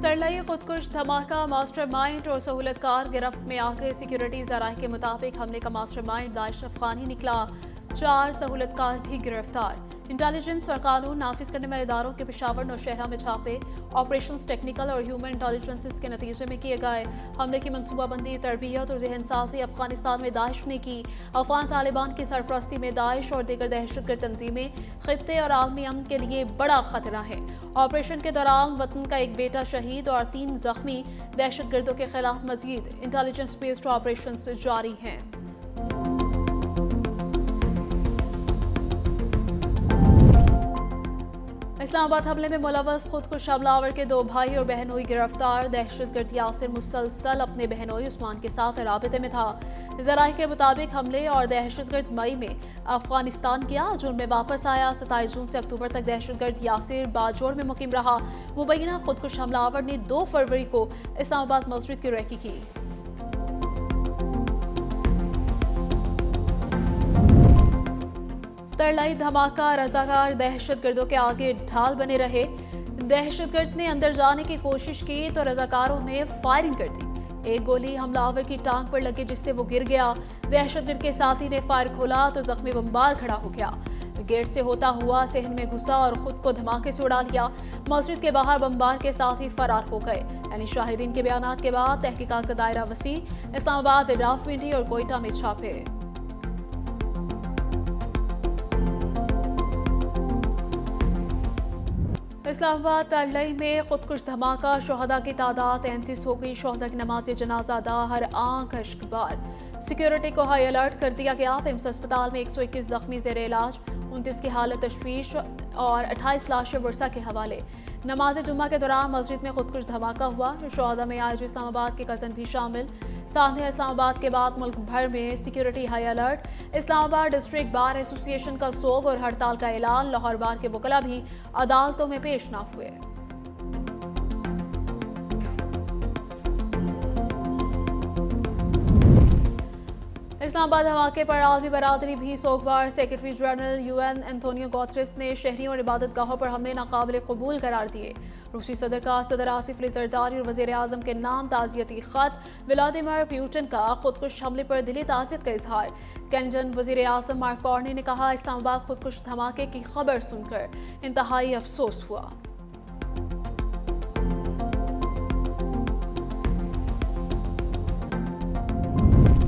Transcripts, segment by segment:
तरलई खुदकुश धमाका मास्टरमाइंड और सहूलतकार गिरफ्त में आ गए। सिक्योरिटी ज़राए के मुताबिक हमले का मास्टरमाइंड दाइश अफगानी निकला। 4 सहूलतकार भी गिरफ्तार। इंटेलिजेंस और कानून नाफिज करने वाले इदारों के पेशावर नौशहरा में छापे ऑपरेशंस टेक्निकल और ह्यूमन इंटेलिजेंस के नतीजे में किए गए। हमले की मनसूबाबंदी, तरबियत और जहन साजी अफगानिस्तान में दाइश ने की। अफगान तालिबान की सरपरस्ती में दाइश और दीगर दहशतगर्द तंजीमें खित्ते और आलमी अमन के लिए बड़ा खतरा है। ऑपरेशन के दौरान वतन का एक बेटा शहीद और 3 जख्मी। दहशतगर्दों के खिलाफ मजीद इंटेलिजेंस बेस्ड ऑपरेशन जारी हैं। इस्लामाबाद हमले में मुलव्वस खुदकुश हमलावर के 2 भाई और बहन हुई गिरफ्तार। दहशतगर्द यासिर मुसलसल अपने बहनोई उस्मान के साथ राबिते में था। ज़राए के मुताबिक हमले और दहशतगर्द मई में अफगानिस्तान किया, जून में वापस आया। 27 जून से अक्टूबर तक दहशतगर्द यासिर बाजोड़ में मुकीम रहा। मुबैना खुदकुश हमलावर ने 2 फरवरी को इस्लामाबाद मस्जिद की रैकी की। तरलाई धमाका, रजाकार दहशतगर्दों के आगे ढाल बने रहे। दहशतगर्द ने अंदर जाने की कोशिश की तो रजाकारों ने फायरिंग कर दी। एक गोली हमलावर की टांग पर लगी जिससे वो गिर गया। दहशतगर्द के साथी ने फायर खोला तो जख्मी बमबार खड़ा हो गया। गेट से होता हुआ सहन में घुसा और खुद को धमाके से उड़ा लिया। मस्जिद के बाहर बमबार के साथ ही फरार हो गए। यानी शाहिदीन के बयानात के बाद तहकीकात का दायरा वसी। इस्लामाबाद, रावलपिंडी और कोयटा में छापे। इस्लामाबाद तरलई में खुदकुश धमाका, शोहदा की तादाद 33 हो गई। शोहदा की नमाज जनाजा अदा, हर आंख अश्कबार। सिक्योरिटी को हाई अलर्ट कर दिया गया। पिम्स अस्पताल में 121 जख्मी ज़ेर इलाज, 29 की हालत तशवीश और 28 लाशें वर्षा के हवाले। नमाज जुम्मा के दौरान मस्जिद में खुदकुश धमाका हुआ। शोहदा में आज इस्लामाबाद के कज़न भी शामिल। साथ इस्लामाबाद के बाद मुल्क भर में security high alert. Islamabad district bar association का सोग और हड़ताल का ऐलान। लाहौर बार के वकला भी अदालतों में पेश न हुए। इस्लामाबाद धमाके पर आलमी बरादरी भी सोगवार। Secretary General UN Antonio Guterres ने शहरियों और इबादत गाहों पर हमले नाकाबिल कबूल करार दिए। रूसी सदर का सदर आसिफ अली जरदारी और वज़ीर आज़म के नाम ताज़ियती ख़त। व्लादिमीर पुतिन का खुदकुश हमले पर दिली ताज़ियत का इजहार। कैनेडियन वज़ीर आज़म मार्क कार्नी ने कहा, इस्लामाबाद खुदकुश धमाके की खबर सुनकर इंतहाई अफसोस हुआ।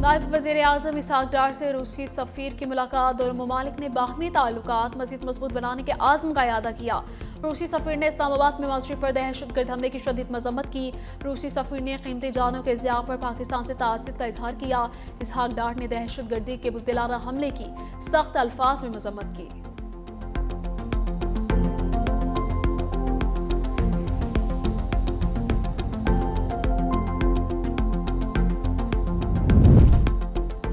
नायब वज़ीर आज़म इसहाक डार से रूसी सफ़ीर की मुलाकात। दोनों ममालिक ने बाहमी ताल्लुकात मज़ीद मजबूत बनाने के आज़म का इयादा किया। रूसी सफ़ीर ने इस्लामाबाद में मस्जिद पर दहशतगर्द हमले की शदीद मजम्मत की। रूसी सफ़ीर ने कीमती जानों के ज़िया पर पाकिस्तान से ताअस्सुफ़ का इजहार किया। इसहाक डार ने दहशतगर्दी के बुज़दिलाना हमले की सख्त अल्फाज में मजम्मत की।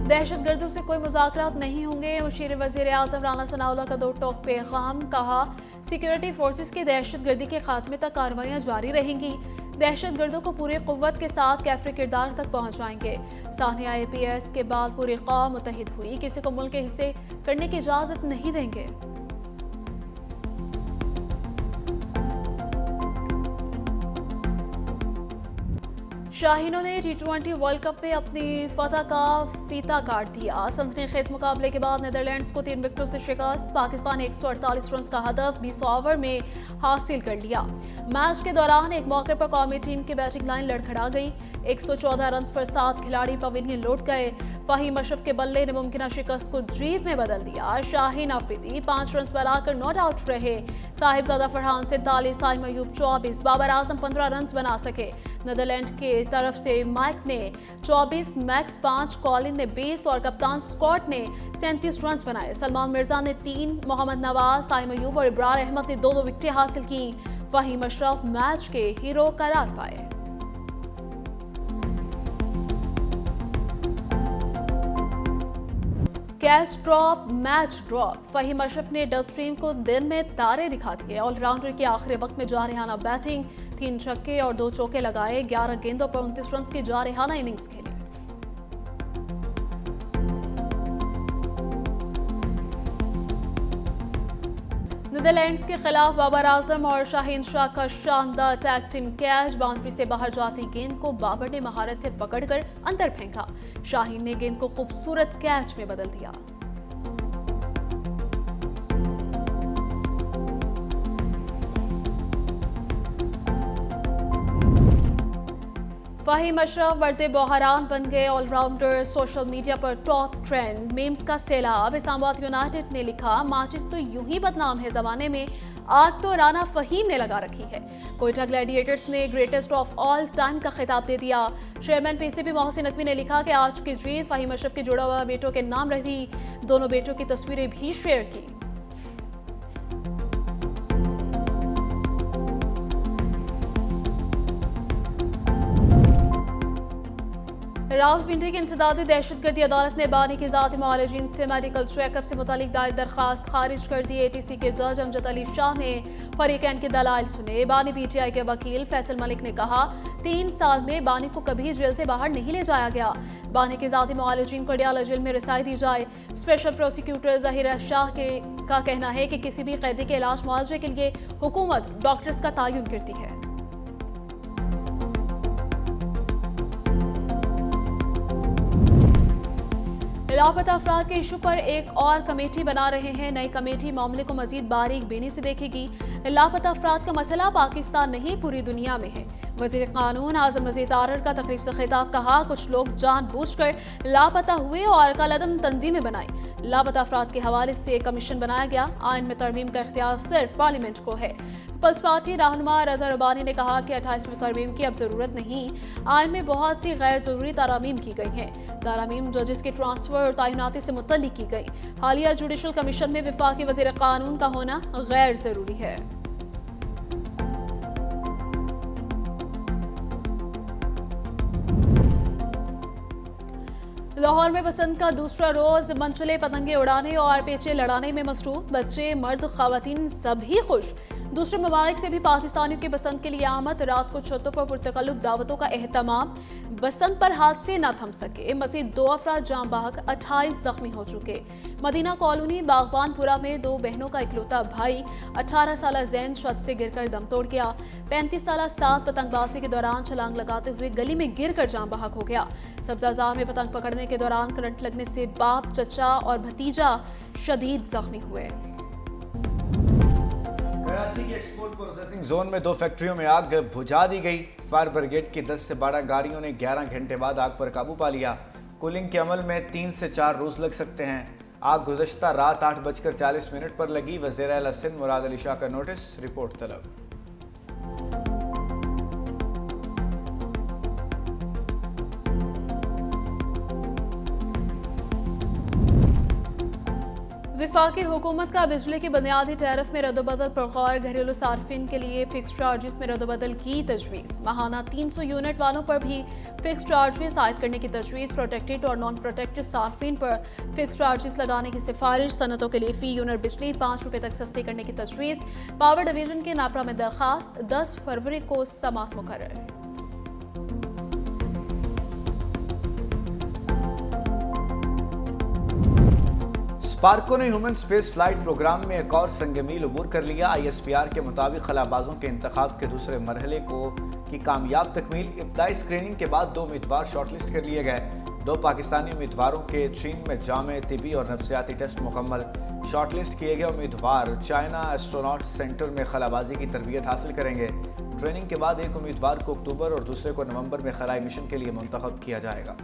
दहशतगर्दों से कोई मुज़ाकरात नहीं होंगे। मुशीर वज़ीर आज़म राना सनाउल्लाह का 2 टोक पैगाम। कहा, सिक्योरिटी फोर्सेस की दहशतगर्दी के खात्मे तक कार्रवाइयाँ जारी रहेंगी। दहशतगर्दों को पूरी क़ुव्वत के साथ कैफरे किरदार तक पहुँचाएंगे। सानिया APS के बाद पूरी कौम मुत्तहिद हुई, किसी को मुल्क के हिस्से करने की इजाज़त नहीं देंगे। शाहीनों ने T20 वर्ल्ड कप में अपनी फतह का फीता काट दिया। सनसनीखेज मुकाबले के बाद नीदरलैंड्स को 3 विकेटों से शिकस्त। पाकिस्तान 148 रन का हदफ 20 ओवर में हासिल कर लिया। मैच के दौरान एक मौके पर कौमी टीम की बैटिंग लाइन लड़खड़ा गई। 114 रन पर 7 खिलाड़ी पवेलियन लौट गए। फहीम अशरफ के बल्ले ने मुमकिन शिकस्त को जीत में बदल दिया। शाहीन अफरीदी 5 रन बनाकर नॉट आउट रहे। साहिबजादा फरहान 47, साइम अयूब 24, बाबर आजम 15 रन बना सके। नीदरलैंड के तरफ से माइक ने 24, मैक्स 5, कॉलिन ने 20 और कप्तान स्कॉट ने 37 रन बनाए। सलमान मिर्जा ने 3, मोहम्मद नवाज, साइम अयूब और इब्रार अहमद ने 2-2 विकेटें हासिल की। फहीम अशरफ मैच के हीरो करार पाए। Catch drop, match drop. Fahim Ashraf ने डस्ट्रीम को दिन में तारे दिखा दिए। ऑलराउंडर की आखिरी वक्त में जारहाना बैटिंग, 3 छक्के और 2 चौके लगाए। 11 गेंदों पर 29 रन की जारहाना इनिंग्स खेली। नेदरलैंड्स के खिलाफ बाबर आजम और शाहीन शाह का शानदार टैग टीम कैच। बाउंड्री से बाहर जाती गेंद को बाबर ने महारत से पकड़कर अंदर फेंका। शाहीन ने गेंद को खूबसूरत कैच में बदल दिया। फ़हीम अशरफ बढ़ते बहरान बन गए ऑलराउंडर। सोशल मीडिया पर टॉप ट्रेंड मीम्स का सैलाब। इस्लामाबाद यूनाइटेड ने लिखा, माचिस तो यूं ही बदनाम है जमाने में, आग तो राना फ़हीम ने लगा रखी है। कोयटा ग्लैडिएटर्स ने ग्रेटेस्ट ऑफ ऑल टाइम का खिताब दे दिया। चेयरमैन पीसीबी मोहसिन नकवी ने लिखा कि आज की जीत फ़हीम अशरफ के जुड़ा हुआ बेटों के नाम रही। दोनों बेटों की तस्वीरें भी शेयर की। रावलपिंडी की इंसदादी दहशतगर्दी अदालत ने बानी की ज़ाती मुआलिजीन से मेडिकल चेकअप से मुतालिक दायर दरखास्त खारिज कर दी। एटीसी के जज अमजद अली शाह ने फरीकैन के दलाइल सुने। बानी पीटीआई के वकील फैसल मलिक ने कहा, 3 साल में बानी को कभी जेल से बाहर नहीं ले जाया गया। बानी के ज़ाती मुआलिजीन को अडयाला जेल में रिसाई दी जाए। स्पेशल प्रोसिक्यूटर ज़हीरा शाह का कहना है कि किसी भी कैदी के इलाज मुआवजे के लिए हुकूमत डॉक्टर्स का तयन करती है। लापता अफराद के इशू पर एक और कमेटी बना रहे हैं। नई कमेटी मामले को मजीद बारीक बीनी से देखेगी। लापता अफराद का मसला पाकिस्तान नहीं पूरी दुनिया में है। वज़ीर कानून आज़म नज़ीर तारर का तकरीब से खिताब। कहा, कुछ लोग जानबूझकर लापता हुए और कलअदम तंजीमें बनाई। लापता अफराद के हवाले से कमीशन बनाया गया। आइन में तरमीम का इख्तियार सिर्फ पार्लियामेंट को है। पीपल्स पार्टी रहनुमा रजा रबानी ने कहा कि 28वीं तरमीम की अब जरूरत नहीं। आइन में बहुत सी गैर जरूरी तारामीम की गई हैं। तारामीम जजेस के ट्रांसफर और तैनाती से मुतल्लिक की गई। हालिया जुडिशल कमीशन में विफाकी वज़ीर कानून का होना गैर जरूरी है। लाहौर में बसंत का दूसरा रोज मनचले पतंगे उड़ाने और पेचे लड़ाने में मसरूफ। बच्चे, मर्द, खवातीन सभी खुश। दूसरे ममालिक से भी पाकिस्तानियों के बसंत के लिए आमद। रात को छतों पर पुरतकल्लुफ दावतों का एहतमाम। बसंत पर हादसे न थम सके। मज़ीद 2 अफराद जाम बहक, 28 जख्मी हो चुके। मदीना कॉलोनी बागबानपुरा में 2 बहनों का इकलौता भाई 18 साल जैन छत से गिरकर दम तोड़ गया। 35 साल साथ पतंगबाजी के दौरान छलांग लगाते हुए गली में गिरकर जाम बहक हो गया। सब्जाजार में पतंग पकड़ने के दौरान करंट लगने से बाप, चचा और भतीजा शदीद जख्मी हुए। कराची के एक्सपोर्ट प्रोसेसिंग जोन में 2 फैक्ट्रियों में आग बुझा दी गई। फायर ब्रिगेड की 10 से 12 गाड़ियों ने 11 घंटे बाद आग पर काबू पा लिया। कूलिंग के अमल में 3 से 4 रोज लग सकते हैं। आग गुज़श्ता रात 8:40 पर लगी। वज़ीर आला सिंध मुराद अली शाह का नोटिस, रिपोर्ट तलब। विफाकी हुकूमत का बिजली की बुनियादी टैरिफ में रद्दबदल पर गौर। घरेलू सार्फिन के लिए फिक्स चार्जेस में रद्दबदल की तजवीज़। माहाना 300 यूनिट वालों पर भी फिक्स चार्जेस आयद करने की तजवीज़। प्रोटेक्टेड और नॉन प्रोटेक्टेड सार्फिन पर फिक्स चार्जेस लगाने की सिफारिश। सनतों के लिए फी यूनिट बिजली 5 रुपये तक सस्ती करने की तजवीज़। पावर डिवीजन के नापरा में दरखास्त। 10 फरवरी को समात मुकर्रर। स्पार्को ने ह्यूमन स्पेस फ्लाइट प्रोग्राम में एक और संगमील अबूर कर लिया। ISPR के मुताबिक खलाबाजों के इंतखाब के दूसरे मरहले की कामयाब तकमील। इब्तदाई स्क्रीनिंग के बाद 2 उम्मीदवार शॉर्टलिस्ट कर लिए गए। 2 पाकिस्तानी उम्मीदवारों के चीन में जामे तिबी और नफ्सियाती टेस्ट मुकम्मल। शॉर्टलिस्ट किए गए उम्मीदवार चाइना एस्ट्रोनॉट सेंटर में खलाबाजी की तरबियत हासिल करेंगे। ट्रेनिंग के बाद एक उम्मीदवार को अक्टूबर और दूसरे को नवंबर में खलाई मिशन के लिए मुंतखब किया जाएगा।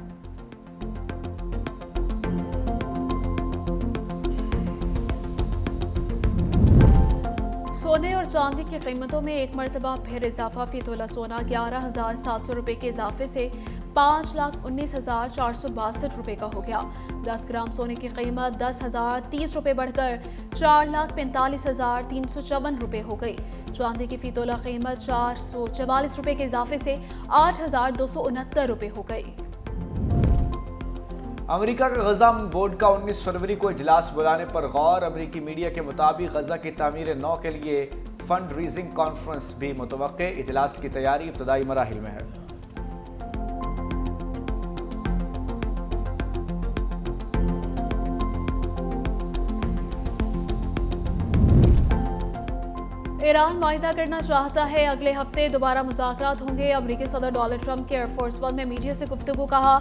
सोने और चांदी की कीमतों में एक मरतबा फिर इजाफा। फी तोला सोना 11,700 रुपये के इजाफे से 5,19,462 रुपये का हो गया। 10 ग्राम सोने की कीमत 10,030 रुपये बढ़कर 4,45,354 रुपये हो गई। चांदी की फी तोला कीमत 444 रुपये के इजाफे से 8,269 रुपये हो गई। अमेरिका का गजा बोर्ड का 19 फरवरी को इजलास बुलाने पर गौर। अमेरिकी मीडिया के मुताबिक गजा की तामीर नौ के लिए फंड रेजिंग कॉन्फ्रेंस भी मुतवक्के। इजलास की तैयारी इब्तदाई मराहिल में है। ईरान वायदा करना चाहता है अगले हफ्ते दोबारा मुज़ाकरात होंगे। अमेरिकी सदर डोनाल्ड ट्रंप के एयरफोर्स वन में मीडिया से गुफ्तगू। कहा,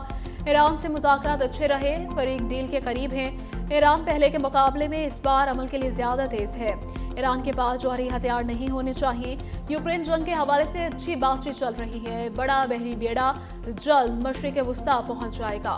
ईरान से मुज़ाकरात अच्छे रहे, फरीक डील के करीब हैं। ईरान पहले के मुकाबले में इस बार अमल के लिए ज़्यादा तेज़ है। ईरान के पास जौहरी हथियार नहीं होने चाहिए। यूक्रेन जंग के हवाले से अच्छी बातचीत चल रही है। बड़ा बहरी बेड़ा जल्द मशरिक़ वुस्ता पहुँच जाएगा।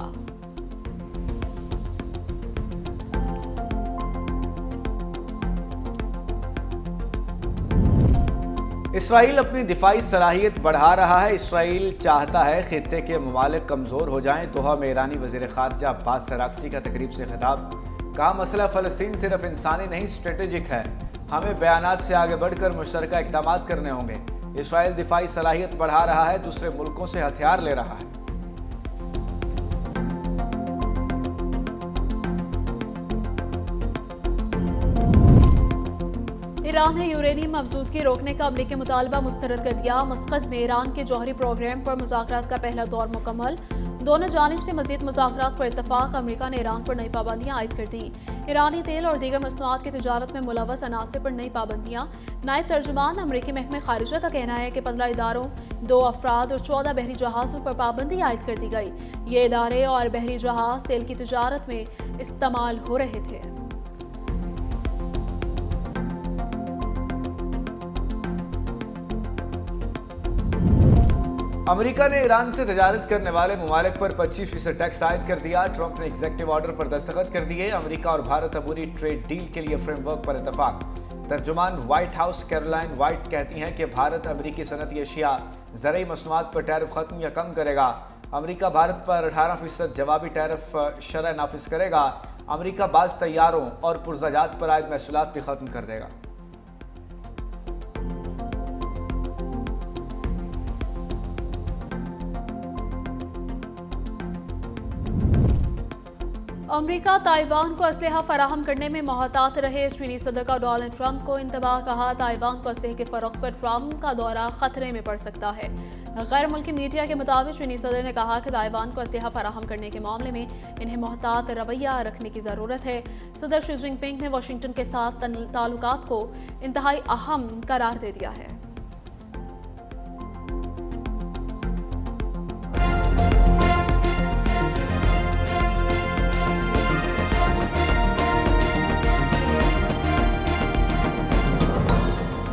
इसराइल अपनी दिफाई सलाहियत बढ़ा रहा है। इसराइल चाहता है खित्ते के ममालिक कमज़ोर हो जाएं। दोहा में ईरानी वज़ीर ख़ारजा अब्बास अराग़ची का तकरीब से खिताब। कहा, मसला फ़लस्तीन सिर्फ इंसानी नहीं स्ट्रेटेजिक है। हमें बयानात से आगे बढ़कर मुश्तरका इक़दामात करने होंगे। इसराइल दिफाई सलाहियत बढ़ा रहा है, दूसरे मुल्कों से हथियार ले रहा है। ईरान ने यूरेनियम अफजूदगी रोकने का अमरीकी मुतालबा मुस्तरद कर दिया। मस्कत में ईरान के जौहरी प्रोग्राम पर मुज़ाकरात का पहला दौर मुकम्मल। दोनों जानिब से मजीद मुज़ाकरात पर इत्तफाक। अमरीका ने ईरान पर नई पाबंदियां आयद कर दी। ईरानी तेल और दीगर मसनूआत की तजारत में मुलव्वस अनासर पर नई पाबंदियां। नायब तर्जुमान अमरीकी महकमे खारिजा का कहना है कि 15 इदारों, 2 अफराद और 14 बहरी जहाज़ों पर पाबंदी आयद कर दी गई। ये इदारे और बहरी जहाज़ तेल की तजारत में इस्तेमाल हो रहे थे। अमेरिका ने ईरान से तजारत करने वाले ममालिक पर 25% टैक्स आयद कर दिया। ट्रंप ने एग्जीक्यूटिव ऑर्डर पर दस्तखत कर दिए। अमेरिका और भारत अबूरी ट्रेड डील के लिए फ्रेमवर्क पर इत्तफाक। तर्जुमान व्हाइट हाउस कैरोलाइन व्हाइट कहती हैं कि भारत अमेरिकी सनती अशिया ज़रूरी मसनूआत पर टैरिफ खत्म या कम करेगा। अमेरिका भारत पर 18% जवाबी टैरिफ शरह नाफिज करेगा। अमेरिका बाज़ तैयारों और पुरज़ाजात पर आयद महसूलात भी खत्म कर देगा। अमरीका ताइवान को असलहा फराहम करने में मोहतात रहे। चीनी सदर का डोनाल्ड ट्रंप को इंतबाह। कहा, ताइवान को असलहे के फ़रोग़ पर ट्रंप का दौरा खतरे में पड़ सकता है। गैर मुल्की मीडिया के मुताबिक चीनी सदर ने कहा कि ताइवान को असलहा फराहम करने के मामले में इन्हें मोहतात रवैया रखने की ज़रूरत है। सदर शी जिनपिंग ने वाशिंगटन के साथ ताल्लुकात को इंतहाई अहम करार दे दिया है।